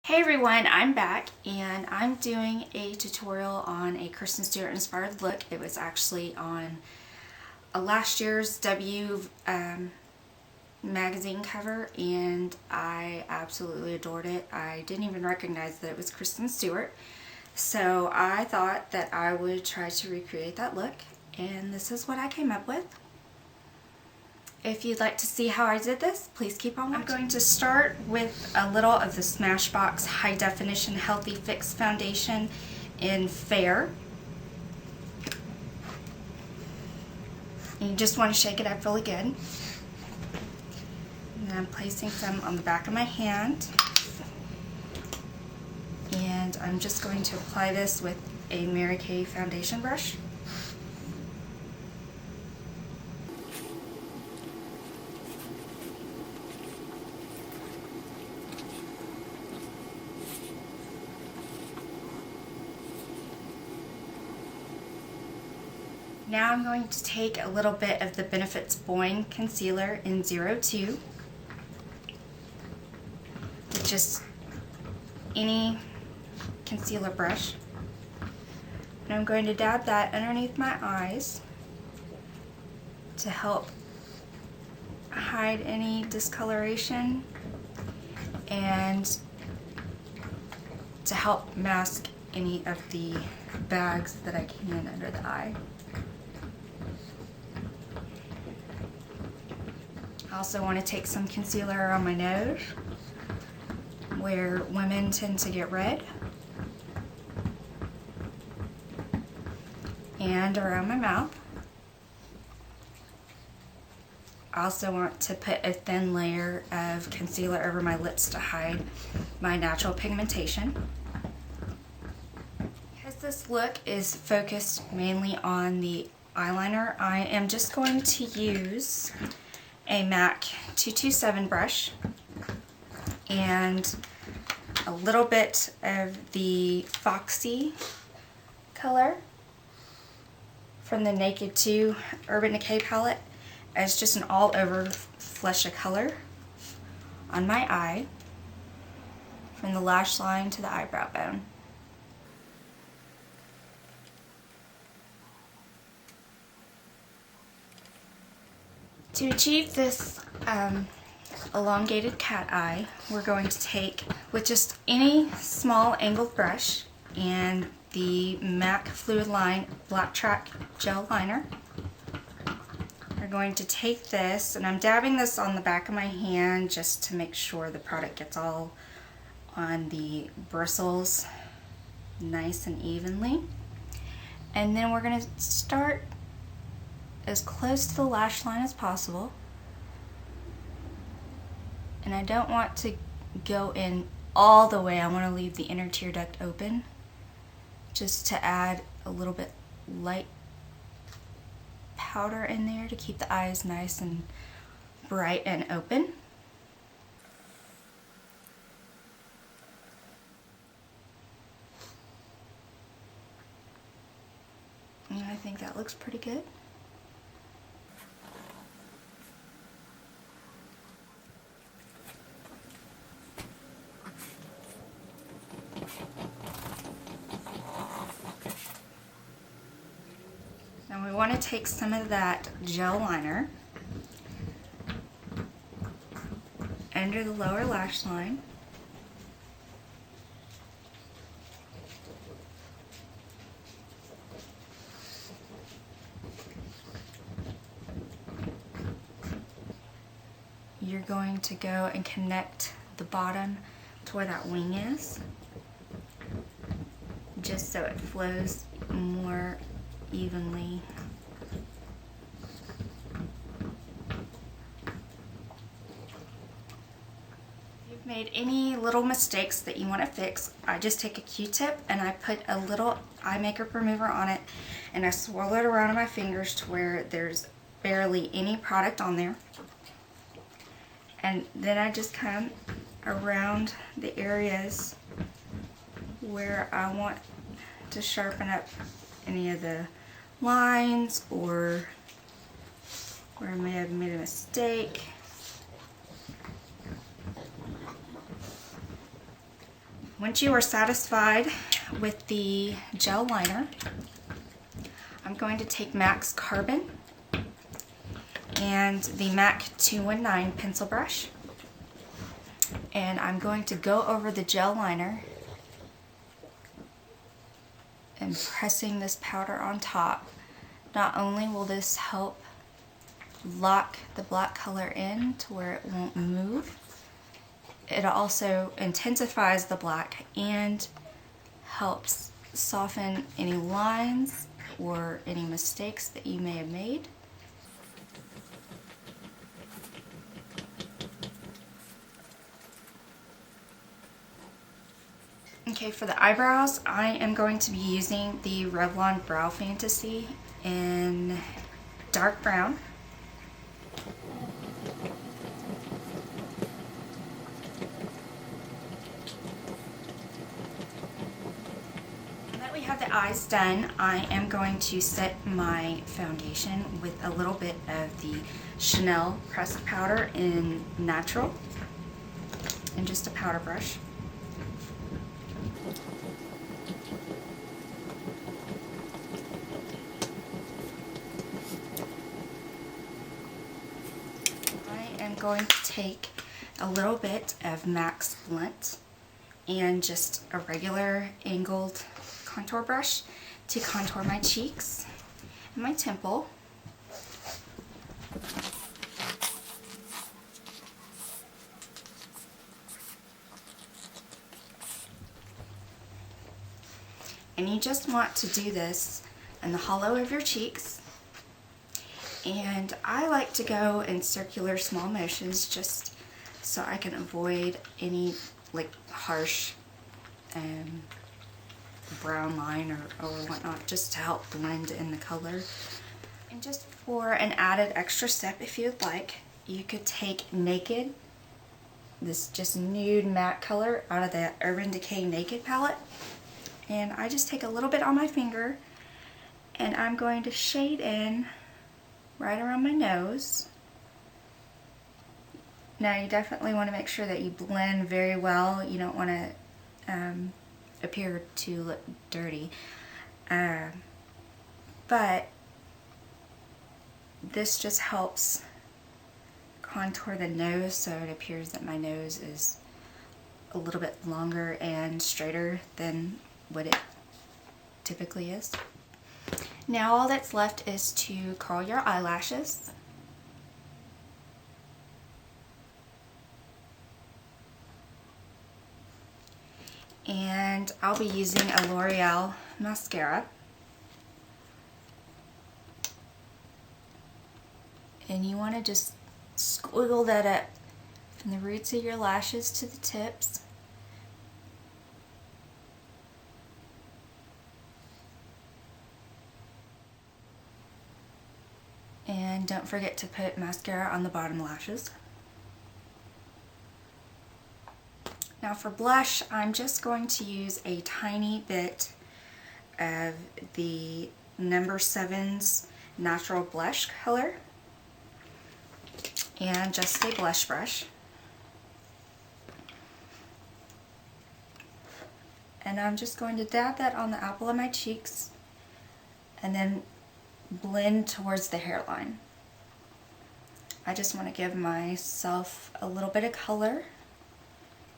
Hey everyone, I'm back and I'm doing a tutorial on a Kristen Stewart inspired look. It was actually on a last year's W magazine cover and I absolutely adored it. I didn't even recognize that it was Kristen Stewart. So I thought that I would try to recreate that look, and this is what I came up with. If you'd like to see how I did this, please keep on watching. I'm going to start with a little of the Smashbox High Definition Healthy Fix Foundation in Fair. And you just want to shake it up really good. And I'm placing some on the back of my hand. And I'm just going to apply this with a Mary Kay foundation brush. Now I'm going to take a little bit of the Benefits Boing Concealer in 02 with just any concealer brush. And I'm going to dab that underneath my eyes to help hide any discoloration and to help mask any of the bags that I can under the eye. I also want to take some concealer around my nose, where women tend to get red, and around my mouth. I also want to put a thin layer of concealer over my lips to hide my natural pigmentation. Because this look is focused mainly on the eyeliner, I am just going to use a MAC 227 brush and a little bit of the Foxy color from the Naked 2 Urban Decay palette as just an all-over flush of color on my eye from the lash line to the eyebrow bone. To achieve this elongated cat eye, we're going to take, with just any small angled brush and the MAC Fluid Line Black Track Gel Liner, we're going to take this, and I'm dabbing this on the back of my hand just to make sure the product gets all on the bristles nice and evenly. And then we're going to start as close to the lash line as possible. And I don't want to go in all the way. I want to leave the inner tear duct open just to add a little bit light powder in there to keep the eyes nice and bright and open. And I think that looks pretty good. Now we want to take some of that gel liner under the lower lash line . You're going to go and connect the bottom to where that wing is, just so it flows more evenly. If you've made any little mistakes that you want to fix, I just take a Q-tip and I put a little eye makeup remover on it and I swirl it around in my fingers to where there's barely any product on there. And then I just come around the areas where I want to sharpen up any of the lines or where I may have made a mistake. Once you are satisfied with the gel liner, I'm going to take MAC's Carbon and the MAC 219 pencil brush, and I'm going to go over the gel liner and pressing this powder on top. Not only will this help lock the black color in to where it won't move, it also intensifies the black and helps soften any lines or any mistakes that you may have made. Okay, for the eyebrows, I am going to be using the Revlon Brow Fantasy in dark brown. Now that we have the eyes done, I am going to set my foundation with a little bit of the Chanel pressed powder in Natural and just a powder brush. I'm going to take a little bit of MAC's Blunt and just a regular angled contour brush to contour my cheeks and my temple. And you just want to do this in the hollow of your cheeks. And I like to go in circular small motions just so I can avoid any like harsh brown line or whatnot, just to help blend in the color. And just for an added extra step, if you'd like, you could take Naked, this just nude matte color out of the Urban Decay Naked palette, and I just take a little bit on my finger and I'm going to shade in right around my nose. Now you definitely want to make sure that you blend very well. You don't want to appear to look dirty. But this just helps contour the nose so it appears that my nose is a little bit longer and straighter than what it typically is. Now all that's left is to curl your eyelashes. And I'll be using a L'Oreal mascara. And you want to just squiggle that up from the roots of your lashes to the tips. And don't forget to put mascara on the bottom lashes. Now for blush, I'm just going to use a tiny bit of the No. 7's Natural Blush color and just a blush brush. And I'm just going to dab that on the apple of my cheeks and then blend towards the hairline. I just want to give myself a little bit of color,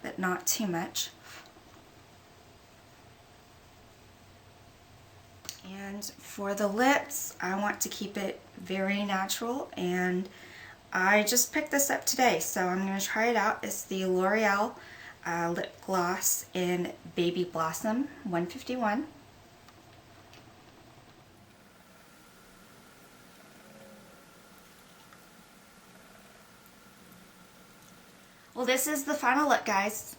but not too much. And for the lips, I want to keep it very natural, and I just picked this up today, so I'm going to try it out. It's the L'Oreal lip gloss in Baby Blossom 151. Well, this is the final look, guys.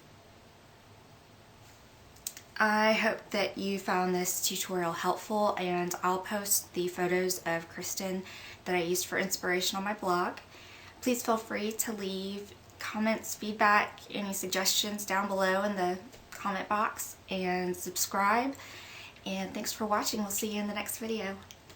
I hope that you found this tutorial helpful, and I'll post the photos of Kristen that I used for inspiration on my blog. Please feel free to leave comments, feedback, any suggestions down below in the comment box, and subscribe. And thanks for watching. We'll see you in the next video.